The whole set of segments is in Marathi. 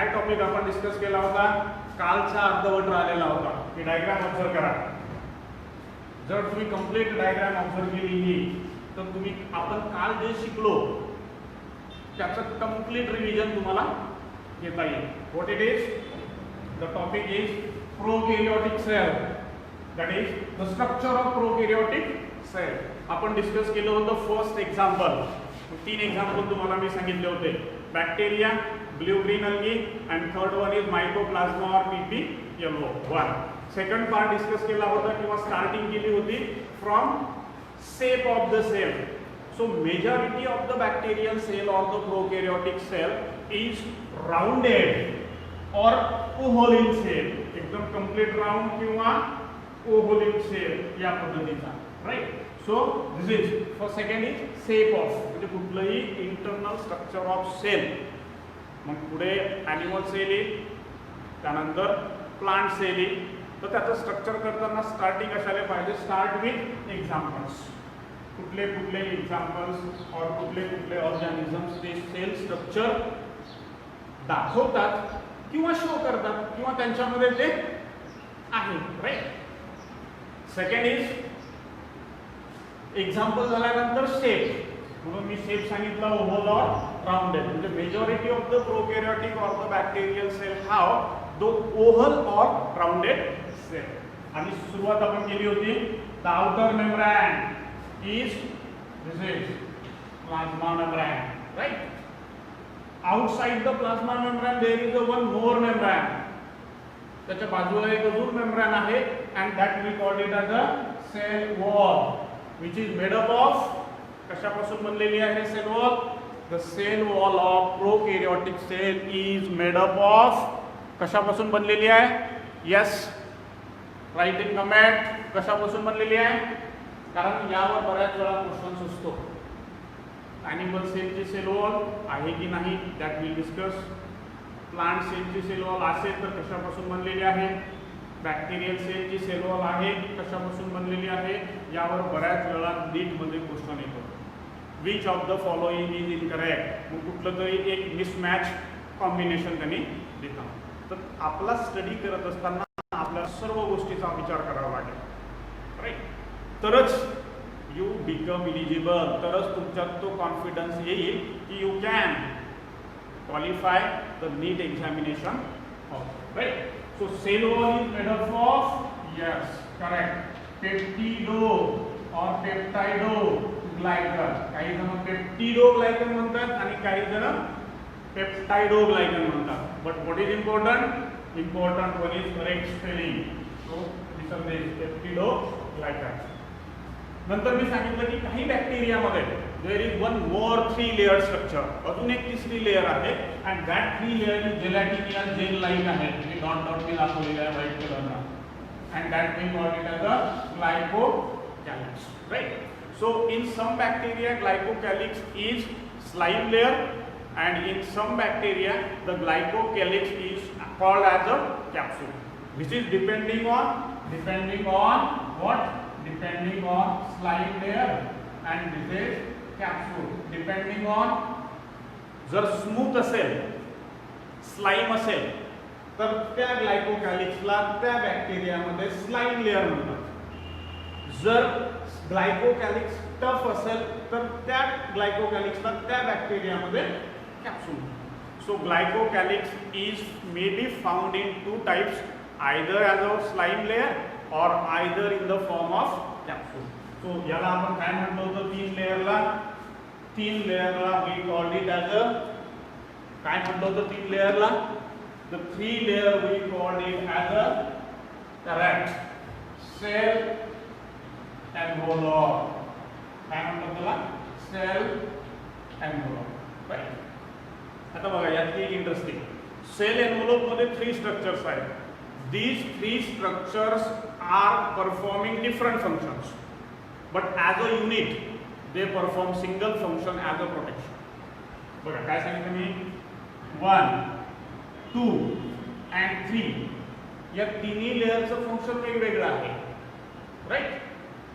काय टॉपिक आपण डिस्कस केला होता? कालचा अर्धवट राहिलेला होता. ही डायग्राम ऑब्झर्व करा. जर तुम्ही कंप्लीट डायग्राम ऑब्झर्व केली ही तर तुम्ही आपण काल जे शिकलो त्याचं कंप्लीट रिव्हिजन तुम्हाला घेता येईल. What it is? The topic is prokaryotic cell. That is the structure of prokaryotic cell. आपण डिस्कस केलं होतं फर्स्ट एक्झाम्पल. 3 एक्झाम्पल तुम्हाला मी सांगितले होते. Bacteria, blue green algae and third one is mycoplasma और पीपी येलो 1. सेकंड पार्ट डिस्कस केला होता किंवा स्टार्टिंग केली होती from shape of the cell. So majority of the bacterial cell or the prokaryotic cell is rounded or oval cell. एकदम complete round किंवा oval cell या पद्धतीचा, right? So this is for second is shape of, म्हणजे कुठलंही internal structure of cell. मग पुढे animal cell येईल, त्यानंतर plant cell येईल. तर त्याचं स्ट्रक्चर करताना स्टार्टिंग कशाला पाहिजे? Start with examples. कुठले कुठले एक्झाम्पल्स और कुठले कुठले ऑर्गॅनिझम्स ते सेल स्ट्रक्चर दाखवतात किंवा शो करतात किंवा त्यांच्यामध्ये ते आहे, राईट? सेकंड इज एक्झाम्पल झाल्यानंतर शेप. म्हणून मी शेप सांगितला ओव्हल और राउंडेड. म्हणजे मेजॉरिटी ऑफ द प्रोकॅरियोटिक और द बॅक्टेरियल सेल हाव दो ओव्हल और राउंडेड सेल. आणि सुरुवात आपण केली होती the outer membrane is this is plasma membrane, right? Outside the plasma membrane there is a one more membrane. त्याच्या बाजूला एक अजून मेम्ब्रेन आहे and that we call it as a cell wall which is made up of, कशापासून बनलेली आहे cell wall? The cell wall of prokaryotic cell is made up of, कशापासून बनलेली आहे? Yes, write in comment. कशापासून बनलेली आहे? कारण यावर बऱ्याच वेळा क्वेश्चन्स असतो. ॲनिमल सेलची सेल वॉल आहे की नाही दॅट विल डिस्कस. प्लांट सेलची सेल वॉल असेल तर कशापासून बनलेली आहे? बॅक्टेरियल सेलची सेल वॉल आहे, कशापासून बनलेली आहे? यावर बऱ्याच वेळा नीटमध्ये क्वेश्चन येतो. Which of the following is incorrect. मग कुठलं तरी एक मिसमॅच कॉम्बिनेशन त्यांनी देतात. तर आपला स्टडी करत असताना आपल्याला सर्व गोष्टीचा विचार करावा लागेल, राईट? तरच यू बिकम इलिजिबल. तरच तुमच्यात तो कॉन्फिडन्स येईल की you can qualify the NEET examination of, right? So cell wall is made up of, yes correct, peptido और पेप्टाइडो ग्लायकन. काही जण पेप्टिडो ग्लायकन म्हणतात आणि काही जण पेप्टाइडो ग्लायकन म्हणतात. But what is important? Important one is correct spelling. So this is peptidoglycan. नंतर मी सांगितलं की काही बॅक्टेरियामध्ये there is one more 3 layer structure. अजून एक तिसरी लेयर आहे and that 3 layer is gelatin या जेल लाईक आहे. मी डॉट डॉट मी दाखवलेलं आहे व्हाईट कलरला. And that we call it as a glycocalyx, right? So in some bacteria glycocalyx is slime layer and in some bacteria the glycocalyx is called as a capsule. Which is depending on what? Depending on slime layer and this is capsule. Depending on, जर स्मूथ असेल, स्लाइम असेल तर त्या ग्लायकोकॅलिक्सला त्या बॅक्टेरियामध्ये स्लाइम लेयर म्हणतात. जर ग्लायकोकॅलिक्स टफ असेल तर त्या ग्लायकोकॅलिक्सला त्या बॅक्टेरियामध्ये capsule. So glycocalyx is may be found in 2 types, either as a slime layer or either in the form of capsule. So याला आपण काय म्हणतो होतो? 3 लेयरला we called it as a, काय म्हणतो होतो 3 लेयरला? The 3 layer we called it as a, correct, cell envelope. काय म्हणतो त्याला? Cell envelope, right? आता बघा यात एक इंटरेस्टिंग, सेल एन्व्हलप मध्ये 3 स्ट्रक्चर्स आहेत. These 3 structures are performing different functions, but as a unit they perform single function as a protection. बघा काय सांगितलं मी? 1, 2 and 3 या तिन्ही लेयरचं फंक्शन वेगवेगळं आहे, राईट?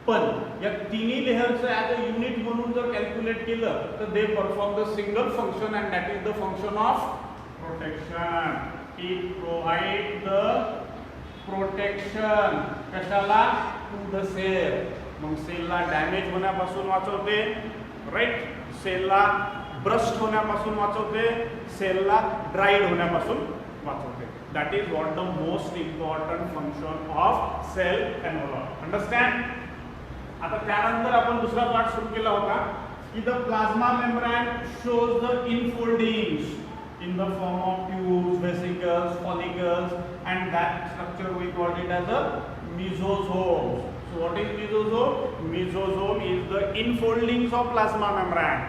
पण या तिन्ही लेयरचं ॲज अ युनिट म्हणून जर कॅल्क्युलेट केलं तर they perform the single function and that is the function of protection. it provide the protection कशाला to the cell. मग सेलला डॅमेज होण्यापासून वाचवते, राईट. सेलला ब्रस्ट होण्यापासून वाचवते, सेलला ड्राईड होण्यापासून वाचवते. That is what the most important function of cell envelope. Understand. आता त्यानंतर आपण दुसरा पार्ट सुरू केला होता की the plasma membrane shows the infoldings in the form of tubes, vesicles, follicles, and that structure we called it as a mesosome. So what is mesosome? Mesosome is the infoldings of plasma membrane.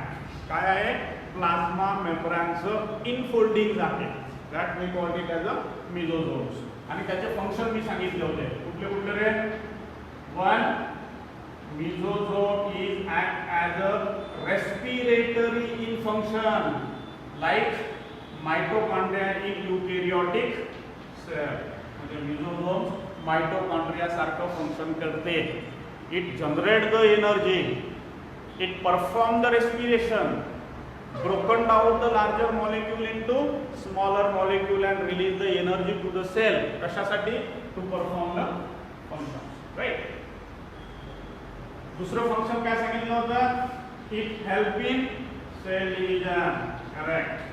काय आहे? प्लाझ्मा मेम्ब्रेनचं इनफोल्डिंग्स आहे. That we called it as a mesosomes. आणि त्याचे फंक्शन मी सांगितले होते. कुठले कुठले रे? One, mesosome is act as a respiratory in function, like mitochondria in eukaryotic cell. म्हणजे मेसोसोम्स माइटोकॉन्ड्रिया सारखं फंक्शन करते. It generate the energy, it perform the respiration, broken down the larger molecule into smaller molecule and release the energy to the cell. कशासाठी? to perform the function, right. दुसरं फंक्शन काय सांगितलं होतं? it help in cell division, correct.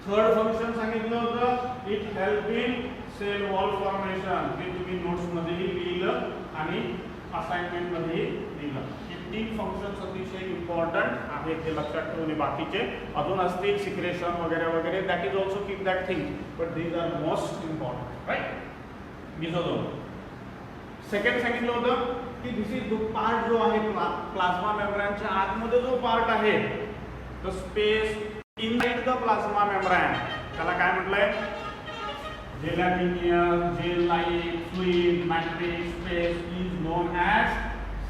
Third function सांगितलं होतं it help in cell wall formation. ते तुम्ही नोट्स मध्येही लिहिलं आणि असाइनमेंट मध्ये लिहिलं. हे तीन फंक्शन्स अतिशय इम्पॉर्टंट आहेत, ते लक्षात ठेवणे. बाकीचे अजून असतील सिक्रेशन वगैरे वगैरे, that is also keep that thing, but these are most important, right. Mesosome. Second सांगितलं होतं की दिस इज द पार्ट जो आहे प्लाझ्मा मेम्ब्रेनच्या आतमध्ये जो पार्ट आहे, the space inside the plasma membrane, त्याला काय म्हटलंय? Gelatinous, gel like fluid matrix space is known as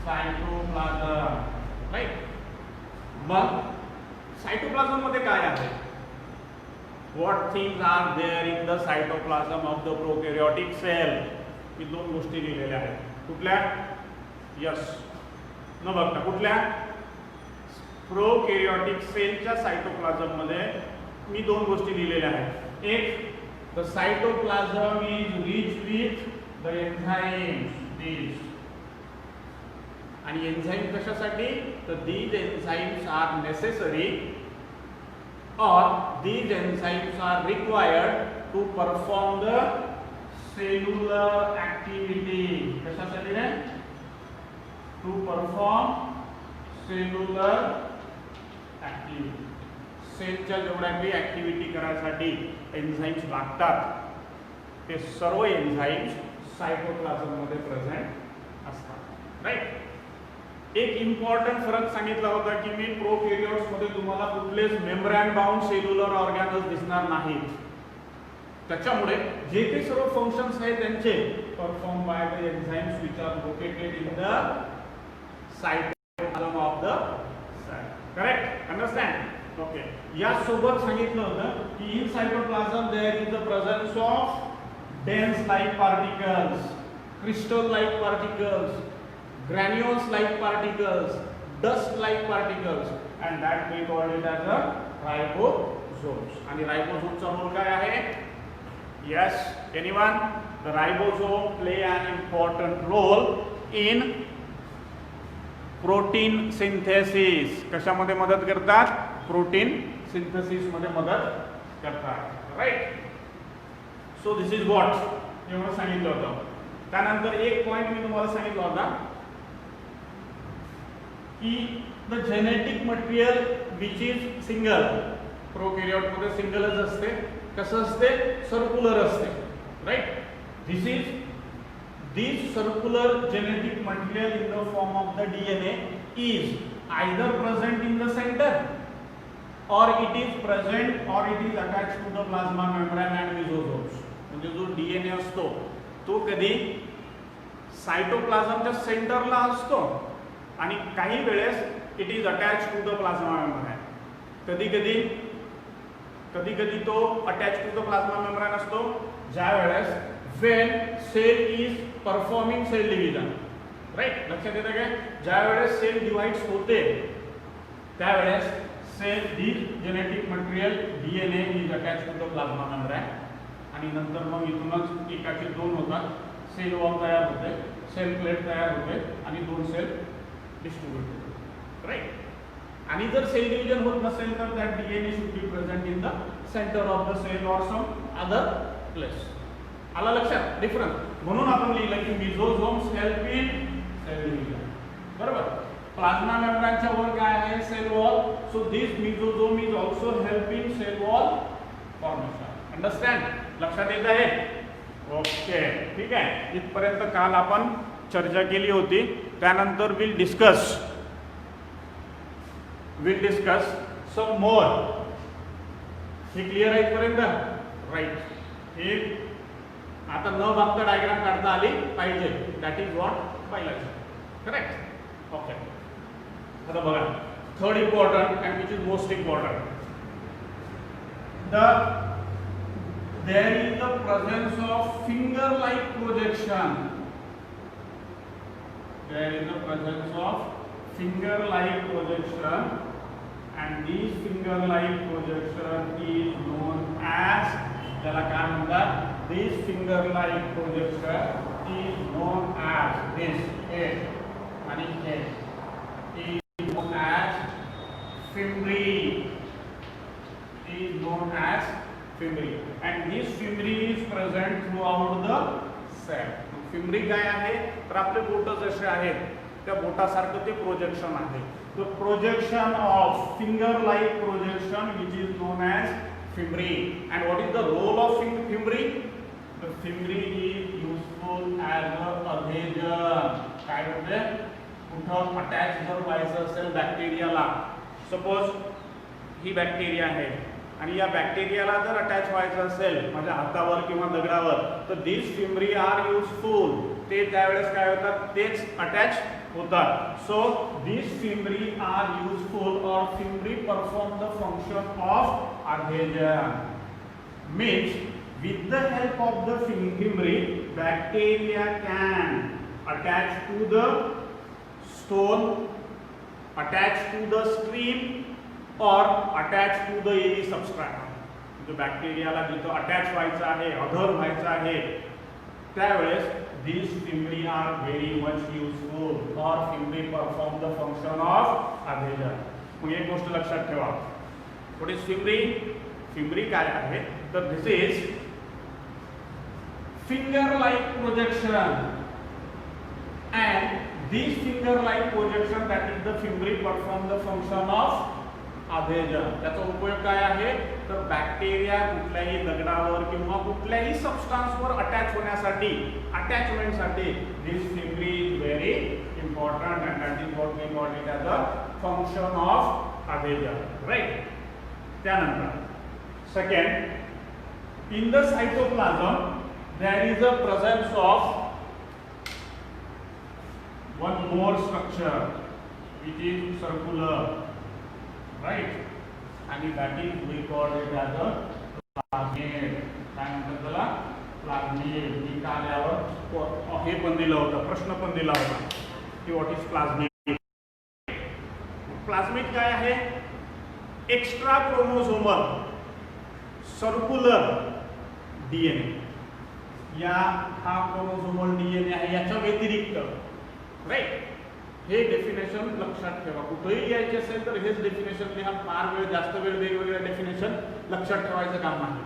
cytoplasm, right. मग सायटोप्लाझम मध्ये काय आहे? What things are there in the cytoplasm of the prokaryotic cell? मी दोन गोष्टी लिहिलेल्या आहेत. कुठल्या? यस, न बघता कुठल्या? प्रोकॅरियोटिक सेलच्या सायटोप्लाझम मध्ये मी दोन गोष्टी लिहिलेल्या आहेत. एक, the cytoplasm is rich with the enzymes, these. आणि एन्झाइम कशासाठी? तर दीज एन्झाइम्स आर नेसेसरी और these enzymes are required to perform the cellular activity. कशासाठी रे? To perform cellular activity. सेलच्या जेवढ्या काही ऍक्टिव्हिटी करायसाठी एन्झाइम्स लागतात, ते सर्व एन्झाइम्स सायटोप्लाझम मध्ये प्रेझेंट असतात, राईट. एक इम्पॉर्टंट फरक सांगितला होता की मी प्रोकॅरियोट्स मध्ये तुम्हाला कुठलेच मेम्ब्रेन बाउंड सेल्युलर ऑर्गॅनल्स दिसणार नाहीत. त्याच्यामुळे जे काही सर्व फंक्शन्स आहेत त्यांचे perform by the enzymes which are located in the cytoplasm of the cell, correct. Understand. Okay. या सोबत सांगितलं होतं की in cytoplasm there is the presence of dense like particles, crystal like particles, granules like particles, dust like particles, and that we call it as a ribosomes. आणि राइबोसोमचा रोल काय आहे? Yes, anyone? The ribosome play an important role in protein synthesis. कशामध्ये मदत करतात? प्रोटीन सिंथेसिस मध्ये मदत करतात, राईट. सो दिस इज व्हॉट एवढं सांगितलं होतं. त्यानंतर एक पॉइंट मी तुम्हाला सांगितलं होता की the genetic material which is single. Prokaryote मध्ये सिंगलच असते. कसं असते? सर्क्युलर असते, right. This circular genetic material in the form of the DNA is either present in the centre और इट इज प्रेझेंट और it is attached to the plasma membrane and mesosomes. म्हणजे जो डीएनए असतो तो कधी सायटोप्लाझमच्या सेंटरला असतो आणि काही वेळेस it is attach to the plasma membrane. कधी कधी तो attach to the plasma membrane असतो ज्या वेळेस when cell is performing cell division, right. लक्षात येतं काय? ज्या वेळेस सेल डिवाइड्स होते त्यावेळेस cell this genetic material DNA is attach to the plasma membrane आणि नंतर मग इथूनच एकाचे दोन होतात, सेल वॉल तयार होते, सेल प्लेट तयार होते आणि दोन सेल डिस्ट्रीब्यूट होते, राईट. आणि जर सेल डिव्हिजन होत नसेल तर that DNA should be present in the centre of the cell or some other place. आला लक्षात डिफरन्स? म्हणून आपण लिहिलं की mesosomes help in cell division, बरोबर. प्लाझ्मा मेम्ब्रेनच्या वर काय आहे? Cell wall. So this mesosome is also help in cell wall formation. Understand? लक्षात येत आहे? ओके, ठीक आहे. इथपर्यंत काल आपण चर्चा केली होती. त्यानंतर विल डिस्कस सम मोर. हे क्लिअर आहे इथपर्यंत? राईट. हे आता न बघता डायग्राम काढता आली पाहिजे. That is what biology. Correct? Okay. आता बघा, third important and which is most important, there is the presence of finger like projection. There is the presence of finger like projection, and this finger like projection is known as, त्याला काय म्हणतात? This finger like projection is known as this A आणि A is known as fimbriae. Is known as fimbriae, and this fimbriae is present throughout the cell. fimbriae काय आहे? तर आपले बोट जसे आहेत त्या बोटासारखं ते प्रोजेक्शन आहे. the projection of finger like projection which is known as fimbriae. and what is the role of fimbriae? the fimbriae is useful as a adhesion. काय होते? कुठं अटॅच जर व्हायचं असेल बॅक्टेरियाला, सपोज ही बॅक्टेरिया आहे आणि या बॅक्टेरियाला जर अटॅच व्हायचं असेल माझ्या हातावर किंवा दगडावर, तर दिस फिम्ब्री आर युजफुल. ते त्यावेळेस काय होतात? तेच अटॅच होतात. So this fimbriae are useful और fimbriae perform the function of adhesion. Means with the help of the fimbri, bacteria can attach to the stone, attach to the stream or attach to the any substrate. जो बॅक्टेरियाला जिथं अटॅच व्हायचं आहे, अधर व्हायचं आहे, त्यावेळेस these fimbriae are very much useful or fimbriae perform the function of adhesion. मग एक गोष्ट लक्षात ठेवा. what is fimbriae? fimbriae काय आहे? तर this is finger like projection, and this finger like projection, that is the fimbriae perform the function of adhesion. त्याचा उपयोग काय आहे? तर बॅक्टेरिया कुठल्याही दगडावर किंवा कुठल्याही सबस्टन्सवर अटॅच होण्यासाठी, अटॅचमेंटसाठी this fimbriae is very important, and that is what we call it as a function of adhesion. Right. त्यानंतर second, in the cytoplasm there is a presence of one more structure which is circular, right? And that is we call it as a plasmid. काय म्हणतात त्याला? प्लाझ्मिड. ही आल्यावर हे पण दिलं होतं, प्रश्न पण दिला होता की व्हॉट इज प्लाझ्मिड. प्लाझ्मिड काय आहे? Extra chromosomal circular DNA. या हा क्रोमोझोमल DNA आहे, याच्या व्यतिरिक्त, राईट. हे डेफिनेशन लक्षात ठेवा. कुठेही यायचे असेल तर हेच डेफिनेशन लिहा. फार वेळ जास्त वेळ वेगवेगळ्या डेफिनेशन लक्षात ठेवायचं काम नाही.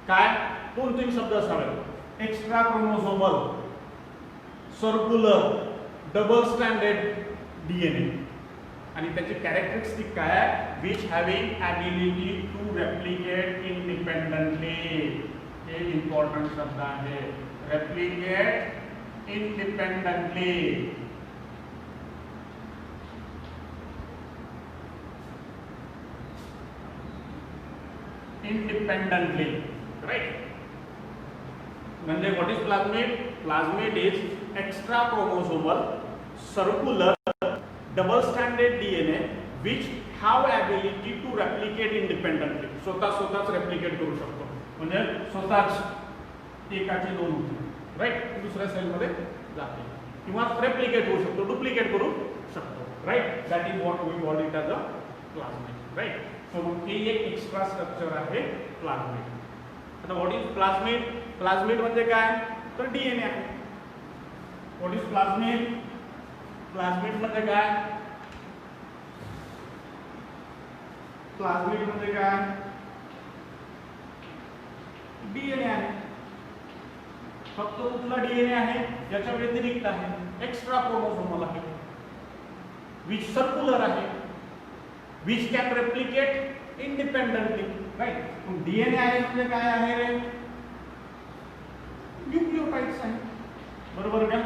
काय? 2-3 शब्द असावेत. Extra chromosomal circular double standard DNA. आणि त्याची कॅरेक्टरिस्टिक काय आहे? Which having ability to replicate independently. हे इम्पॉर्टंट शब्द आहे. Replicate independently. Independently, right. म्हणजे what is plasmid? Plasmid is extra chromosomal circular double standard DNA which have ability to replicate independently. स्वतःच रेप्लिकेट करू शकतो. म्हणजे स्वतःच एकाचे दोन होते, राईट. दुसऱ्या सेलमध्ये जाते किंवा रेप्लिकेट होऊ शकतो, डुप्लिकेट करू शकतो, right. That is what we call it as a plasmid. Right. So मग हे एक एक्स्ट्रा स्ट्रक्चर आहे प्लाझमिड. आता व्हॉट इज प्लाझमिड? प्लाझमिड म्हणजे काय? तर डीएनए आहे. What is plasmid? प्लाझमिड म्हणजे काय? प्लाझमिड म्हणजे काय? डीएनए आहे. फक्त कुठला डीएनए आहे? याच्या व्यतिरिक्त आहे, एक्स्ट्रा क्रोमोसोमल आहे, विच सर्क्युलर आहे, which can replicate independently. Right. मग डीएनए आहे म्हणजे काय आहे रे? न्यूक्लियोटाइड्स आहे. बरोबर का?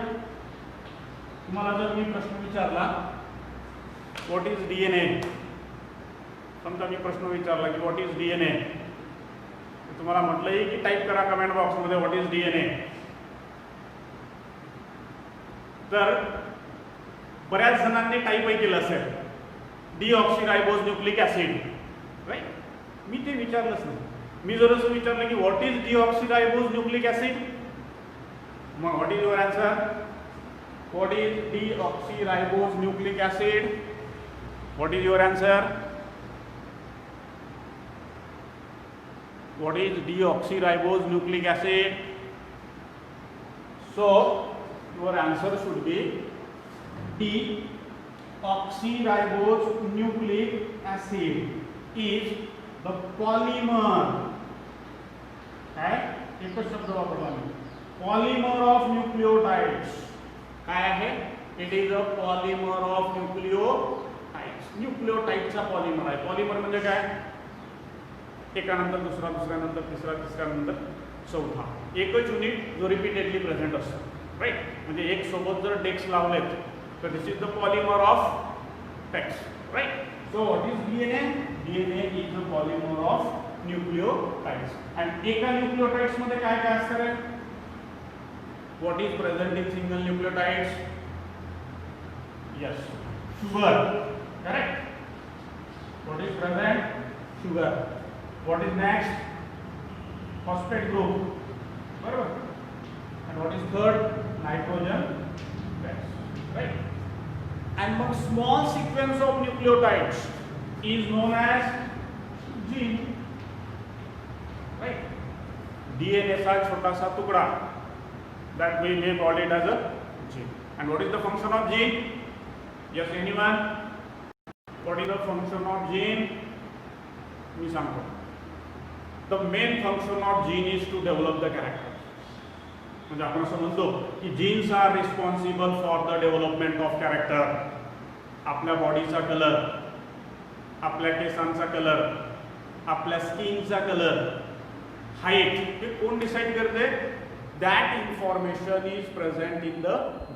तुम्हाला जर मी प्रश्न विचारला व्हॉट इज डीएनए, समजा मी प्रश्न विचारला की व्हॉट इज डीएनए, तुम्हाला म्हटलंय की टाईप करा कमेंट बॉक्स मध्ये व्हॉट इज डीएनए. तर बऱ्याच जणांनी टाईपही केलं असेल डीऑक्सीरायबोज न्यूक्लिक ऍसिड. राईट. मी ते विचारलंच नाही. मी जर असं विचारलं की what is deoxyribose nucleic acid, मग what is your answer? What is deoxyribose nucleic acid? What is your answer? What is deoxyribose nucleic acid? So your answer should be deoxyribose nucleic acid is the polymer. काय? एकच शब्द वापरला मी. Polymer of nucleotides. काय आहे? It is a polymer of nucleotides. न्यूक्लियोटाइडचा पॉलिमर आहे. पॉलिमर म्हणजे काय? एकानंतर दुसरा, दुसऱ्यानंतर तिसरा, तिसऱ्यानंतर चौथा, एकच युनिट जो रिपीटेडली प्रेझेंट असतो. राईट. म्हणजे एक सोबत जर डेक्स लावलेत तर this is the polymer of desks. Right. So what is DNA? DNA is the polymer of nucleotides. आणि एका न्यूक्लियोटाइड्स मध्ये काय काय असतं रे? What is present in single nucleotides? Yes, sugar. Correct. What is present? Sugar. What is next? Phosphate group. बरोबर. And what is third? Nitrogen base. Right. And one small sequence of nucleotides is known as gene. Right. DNA सा छोटा सा टुकड़ा. That we may call it as a gene. And what is the function of gene? Yes, anyone? What is the function of gene? मी सांगतो. The main function of gene is to develop the character. म्हणजे आपण असं म्हणतो की genes are responsible for the development of character. आपल्या बॉडीचा कलर, आपल्या केसांचा कलर, आपल्या स्किनचा कलर, हाईट, हे कोण डिसाईड करते? That information is present in the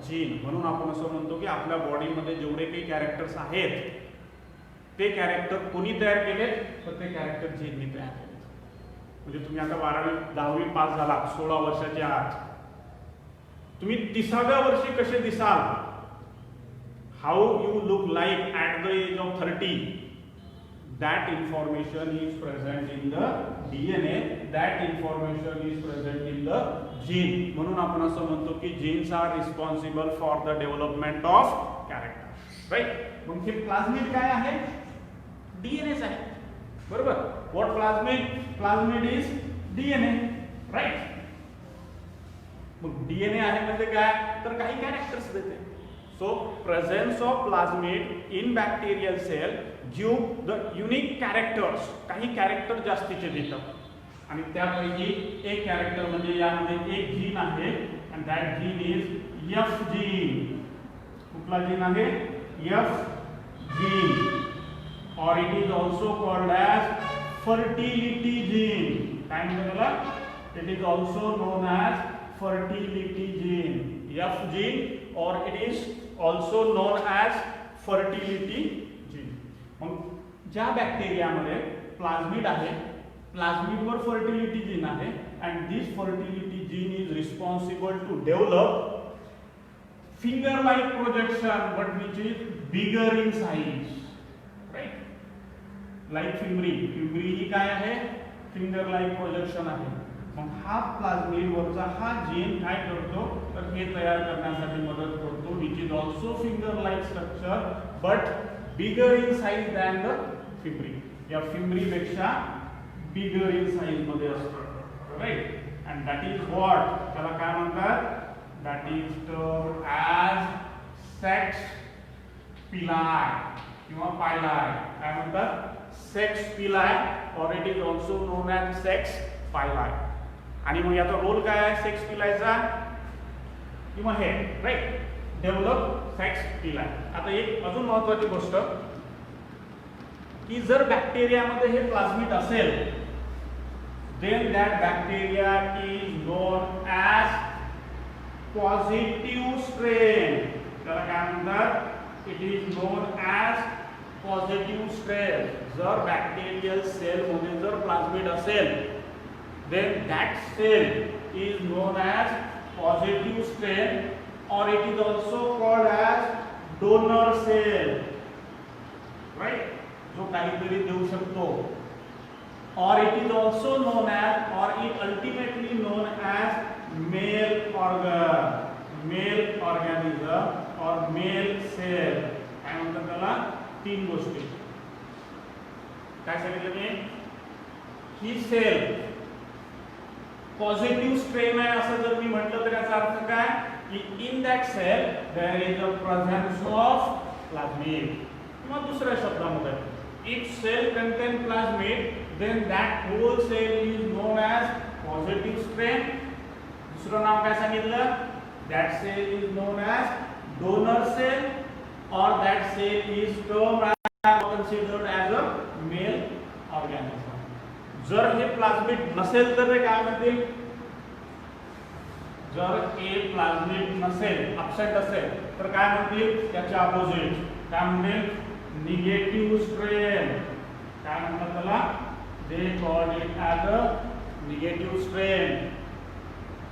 gene. म्हणून आपण असं म्हणतो की आपल्या बॉडीमध्ये जेवढे काही कॅरेक्टर्स आहेत ते कॅरेक्टर कोणी तयार केले? तर ते कॅरेक्टर जीननी तयार केले. म्हणजे तुम्ही आता 12वी 10वी पास झाला 16 वर्षाच्या आत, तुम्ही 30व्या वर्षी कसे दिसाल, how you look like at the age of 30, that information is present in the DNA, that information is present in the gene. म्हणून आपण असं म्हणतो की genes are responsible for the development of character. Right. मग हे प्लाझमिड काय आहे? डीएनएच आहे. बरोबर. What plasmid? Plasmid is DNA. Right. मग डीएनए आहे म्हणजे काय? तर काही कॅरेक्टर्स देते. So presence of plasmid in bacterial sale give the unique characters. काही कॅरेक्टर जास्तीचे देतात आणि त्यापैकी एक कॅरेक्टर म्हणजे यामध्ये एक जीन आहे आणि that gene is F gene. कुठला जीन आहे? F gene. or it is also called as fertility gene. काय म्हणतात त्याला? It is also known as fertility gene. F gene or it is also known as fertility gene. मग ज्या बॅक्टेरियामध्ये प्लाझमिड आहे, प्लाझमिडवर fertility gene आहे and this fertility gene is responsible to develop finger-like projection but which is bigger in size. Right? Like fimbriae. Fimbriae ही काय आहे? फिंगर लाईक प्रोजेक्शन आहे. मग हा प्लाझमिड वरचा हा जीन काय करतो? तर हे तयार करण्यासाठी मदत करतो, which is also finger like structure but bigger in size than the fimbriae. या फिमरीपेक्षा बिगर इन साईज मध्ये असतो, right. And that is what, त्याला काय म्हणतात, that is termed as sex pili किंवा पायलाय. काय म्हणतात, सेक्स पिलाय, और it is also known as sex pili. आणि मग याचा रोल काय आहे सेक्स पिलायचा किंवा हे, राईट, डेव्हलप सेक्स पिलाय. आता एक अजून महत्वाची गोष्ट की जर बॅक्टेरियामध्ये हे प्लाझ्मिड असेल, then that bacteria is known as positive strain. त्याला काय म्हणतात, it is known as positive strain. जर बॅक्टेरियल सेल मध्ये जर प्लाझ्मिड असेल, then that cell is known as positive strain, or it is also called as donor cell, right, जो काहीतरी देऊ शकतो. Or it is also known as, or it ultimately known as male organ, male organism or male cell. काय म्हणतात त्याला, तीन गोष्टी. काय सांगितलं मी, ही सेल पॉझिटिव्ह स्ट्रेन आहे असं जर मी म्हटलं तर याचा अर्थ काय की in that cell there is a presence of plasmid. किंवा दुसऱ्या शब्दामध्ये, if cell contain plasmid, then that whole cell is known as positive strain. दुसरं नाव काय सांगितलं, that cell is known as donor cell, or that cell is termed as considered as a male organism. जर हे प्लाझ्मिड नसेल तर काय म्हणतील, जर हे प्लाझ्मिड नसेल, अब्सेंट असेल तर काय म्हणतील, त्याच्या अपोजिट काय म्हणतील, निगेटिव्ह स्ट्रेन. काय म्हणतात त्याला, they call it as a negative strain.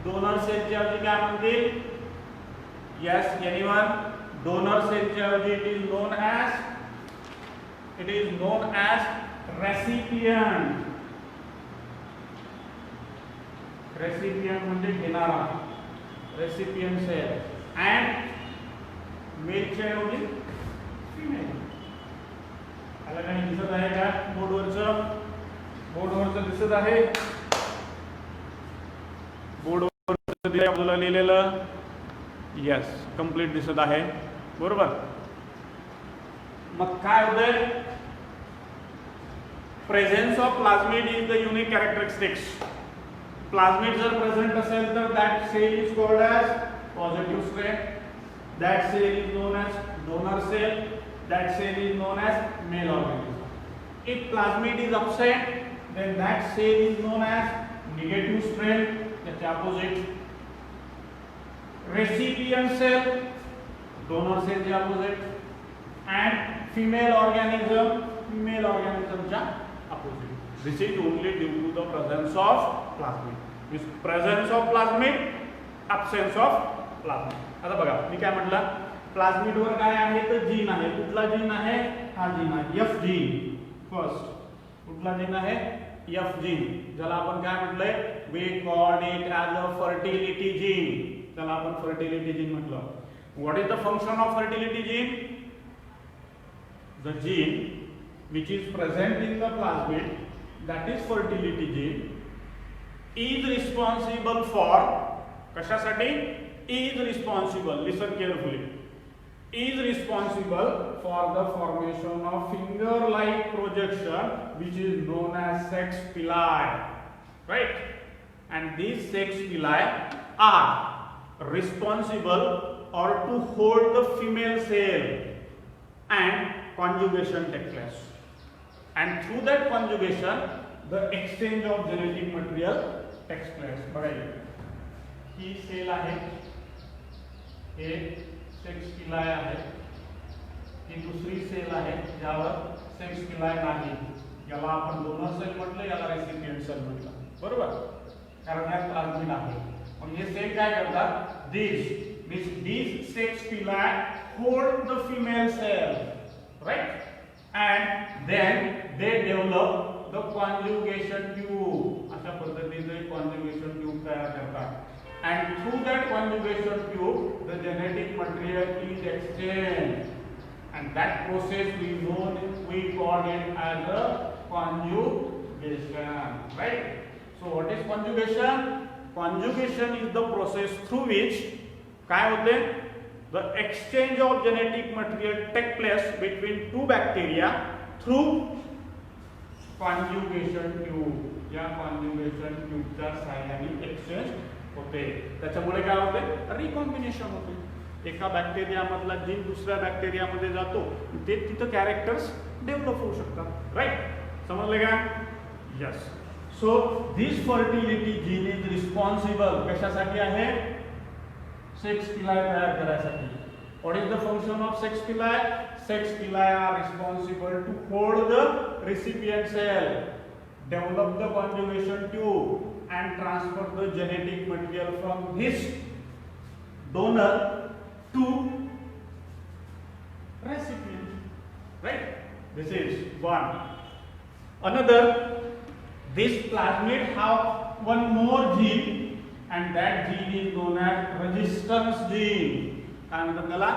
Donor cell च्या ऐवजी काय म्हणतील, yes anyone, donor cell च्या ऐवजी it is known as recipient. recipient म्हणजे घेणारा, recipient cell. and male च्या ऐवजी female. आला काही दिसत आहे का बोर्डवरचं, बोर्डवरचं दिसत आहे, बोर्डवर बाजूला लिहिलेलं, यस कंप्लीट दिसत आहे, बरोबर. मग काय होतंय, presence of plasmid is the unique characteristics. Plasmid जर प्रेझेंट असेल तर that cell is called as positive strain, that cell is known as donor cell, that cell is known as male organism. If plasmid is absent, then that cell is known as negative strain, that's opposite. Recipient cell, donor cell च्या opposite, and female organism, male organism च्या opposite. This is only due to the presence of plasmid. This presence of plasmid, absence of plasmid. आता बघा मी काय म्हटलं, प्लाझ्मिड वर काय आहे तर जीन आहे. कुठला जीन आहे, हा जीन आहे एफ जीन. फर्स्ट कुठला जीन आहे, एफ जीन, ज्याला आपण काय म्हटलंय, we called it as a fertility gene. त्याला आपण फर्टिलिटी जीन म्हटलं. What is the function of fertility gene, the gene which is present in the plasmid, that is fertility gene, is responsible for, कशासाठी, is responsible, listen carefully, is responsible for the formation of finger like projection which is known as sex pili, right. And these sex pili are responsible or to hold the female cell and conjugation takes place, and through that conjugation the exchange of genetic material takes place. बघा ही सेल आहे, हे सेक्स पिलाय आहे, ही दुसरी सेल आहे ज्यावर सेक्स पिलाय नाही, याला आपण डोनर सेल म्हटलं, याला रेसिपिएंट सेल म्हटलं, बरोबर, कारण यात प्लाझ्मिड आहे. मग हे सेल काय करतात, these sex pili hold the female cell, right, and then they develop the conjugation tube. अशा पद्धतीने conjugation tube तयार करतात, and through that conjugation tube the genetic material is exchanged, and that process we call it as a conjugation, right? So what is conjugation? Conjugation is the process through which काय होते? The exchange of genetic material take place between two bacteria through conjugation tube. या conjugation tube च्या सहाय्याने exchange होते. त्याच्यामुळे काय होते? रिकॉम्बिनेशन होते. एका बॅक्टेरिया मधला जीन दुसऱ्या बॅक्टेरिया मध्ये जातो, ते तिथे कॅरेक्टर्स डेव्हलप होऊ शकतात, राईट? समजले का? Yes. So this fertility gene is responsible कशासाठी आहे? सेक्स पिलाय तयार करायसाठी. What is the function of sex pili? Sex pili are responsible to hold the recipient cell, develop the conjugation tube and transfer the genetic material from his donor to recipient, right? This is one. Another, this plasmid have one more gene and that gene is known as resistance gene. काय म्हणतात त्याला?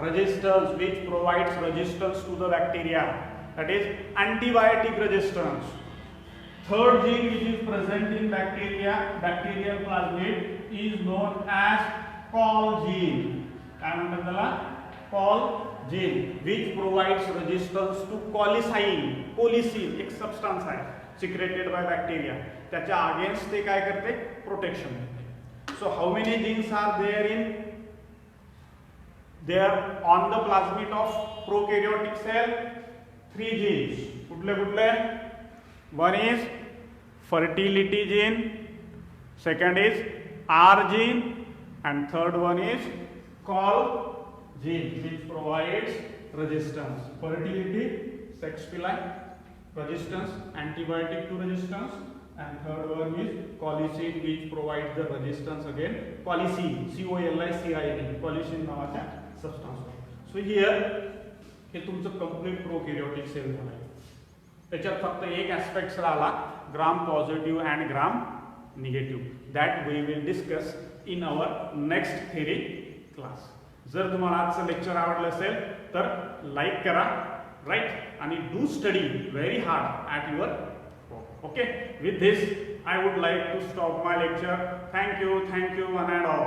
Resistance, which provides resistance to the bacteria, that is antibiotic resistance. Third gene which is present in bacterial plasmid is known as col gene. काय म्हणतात त्याला? Col gene, which provides resistance to colicin. Colicin एक substance आहे secreted by bacteria. त्याच्या against ते काय करते? Protection देते. So how many genes are there on the plasmid of prokaryotic cell? 3 genes. कुठले? One is fertility gene, second is R gene, and third one is col gene, which provides resistance. Fertility, sex pili, resistance, antibiotic to resistance, and third one is colicin, which provides the resistance again. Colicin, COLICIN, colicin नावाचा substance. So here हे तुमचं complete prokaryotic cell आहे. त्याच्यात फक्त एक ॲस्पेक्ट्स राहिला, gram positive and gram negative. That we will discuss in our next theory class. जर तुम्हाला आजचं लेक्चर आवडलं असेल तर लाईक करा, राईट, आणि do study very hard at your work. Okay, with this I would like to stop my lecture. Thank you one and all.